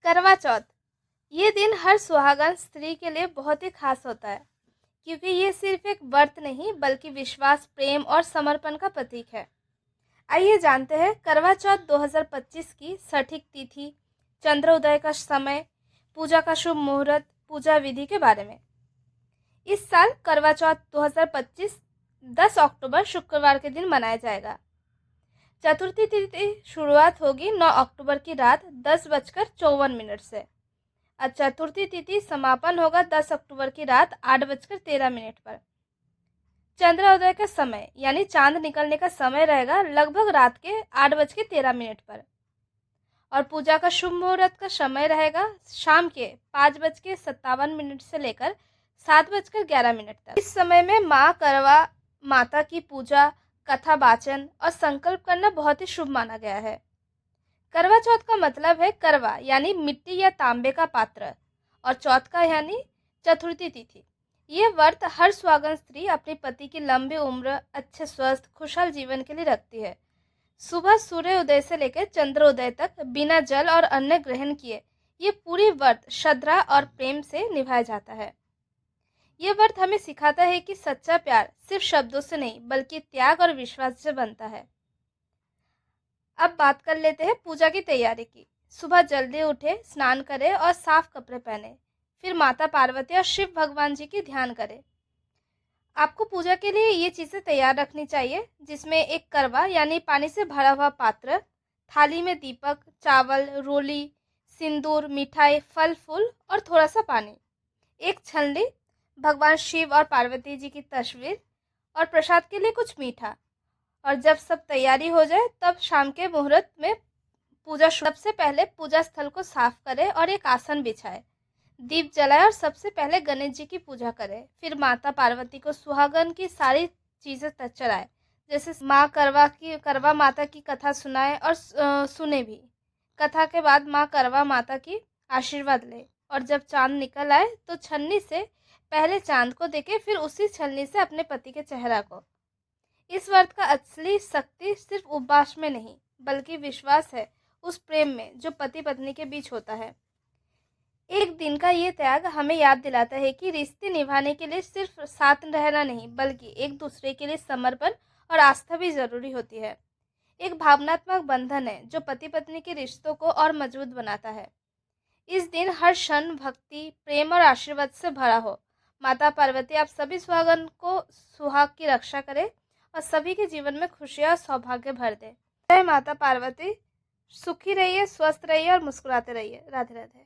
करवा चौथ। ये दिन हर सुहागन स्त्री के लिए बहुत ही खास होता है, क्योंकि ये सिर्फ एक व्रत नहीं बल्कि विश्वास, प्रेम और समर्पण का प्रतीक है। आइए जानते हैं करवा चौथ 2025 की सटीक तिथि, चंद्रोदय का समय, पूजा का शुभ मुहूर्त, पूजा विधि के बारे में। इस साल करवा चौथ 2025 10 अक्टूबर शुक्रवार के दिन मनाया जाएगा। चतुर्थी तिथि शुरुआत होगी 9 अक्टूबर की रात 10:54 से और चतुर्थी तिथि समापन होगा 10 अक्टूबर की रात 8:13 पर। चंद्रोदय का समय यानी चांद निकलने का समय रहेगा लगभग रात के 8:13 पर और पूजा का शुभ मुहूर्त का समय रहेगा शाम के 5:57 से लेकर 7:11 तक। इस समय में माँ करवा माता की पूजा, कथा वाचन और संकल्प करना बहुत ही शुभ माना गया है। करवा चौथ का मतलब है करवा यानी मिट्टी या तांबे का पात्र और चौथ का यानी चतुर्थी तिथि। ये व्रत हर सुहागन स्त्री अपने पति की लंबी उम्र, अच्छे स्वस्थ, खुशहाल जीवन के लिए रखती है। सुबह सूर्य उदय से लेकर चंद्रोदय तक बिना जल और अन्न ग्रहण किए ये पूरी व्रत श्रद्धा और प्रेम से निभाया जाता है। यह व्रत हमें सिखाता है कि सच्चा प्यार सिर्फ शब्दों से नहीं बल्कि त्याग और विश्वास से बनता है। अब बात कर लेते हैं पूजा की तैयारी की। सुबह जल्दी उठे, स्नान करें और साफ कपड़े पहने। फिर माता पार्वती और शिव भगवान जी की ध्यान करें। आपको पूजा के लिए ये चीज़ें तैयार रखनी चाहिए, जिसमें एक करवा यानी पानी से भरा हुआ पात्र, थाली में दीपक, चावल, रोली, सिंदूर, मिठाई, फल फूल और थोड़ा सा पानी, एक छलनी, भगवान शिव और पार्वती जी की तस्वीर और प्रसाद के लिए कुछ मीठा। और जब सब तैयारी हो जाए तब शाम के मुहूर्त में पूजा सबसे पहले पूजा स्थल को साफ करें और एक आसन बिछाए, दीप जलाए और सबसे पहले गणेश जी की पूजा करें। फिर माता पार्वती को सुहागन की सारी चीज़ें चढ़ाए, जैसे माँ करवा माता की कथा सुनाए और सुने भी। कथा के बाद माँ करवा माता की आशीर्वाद ले और जब चांद निकल आए तो छन्नी से पहले चांद को देखे, फिर उसी छलनी से अपने पति के चेहरा को। इस व्रत का असली शक्ति सिर्फ उपवास में नहीं बल्कि विश्वास है उस प्रेम में जो पति पत्नी के बीच होता है। एक दिन का ये त्याग हमें याद दिलाता है कि रिश्ते निभाने के लिए सिर्फ साथ रहना नहीं बल्कि एक दूसरे के लिए समर्पण और आस्था भी जरूरी होती है। एक भावनात्मक बंधन है जो पति पत्नी के रिश्तों को और मजबूत बनाता है। इस दिन हर क्षण भक्ति, प्रेम और आशीर्वाद से भरा हो। माता पार्वती आप सभी सुहागन को सुहाग की रक्षा करे और सभी के जीवन में खुशियाँ और सौभाग्य भर दे। जय माता पार्वती। सुखी रहिए, स्वस्थ रहिए और मुस्कुराते रहिए। राधे राधे।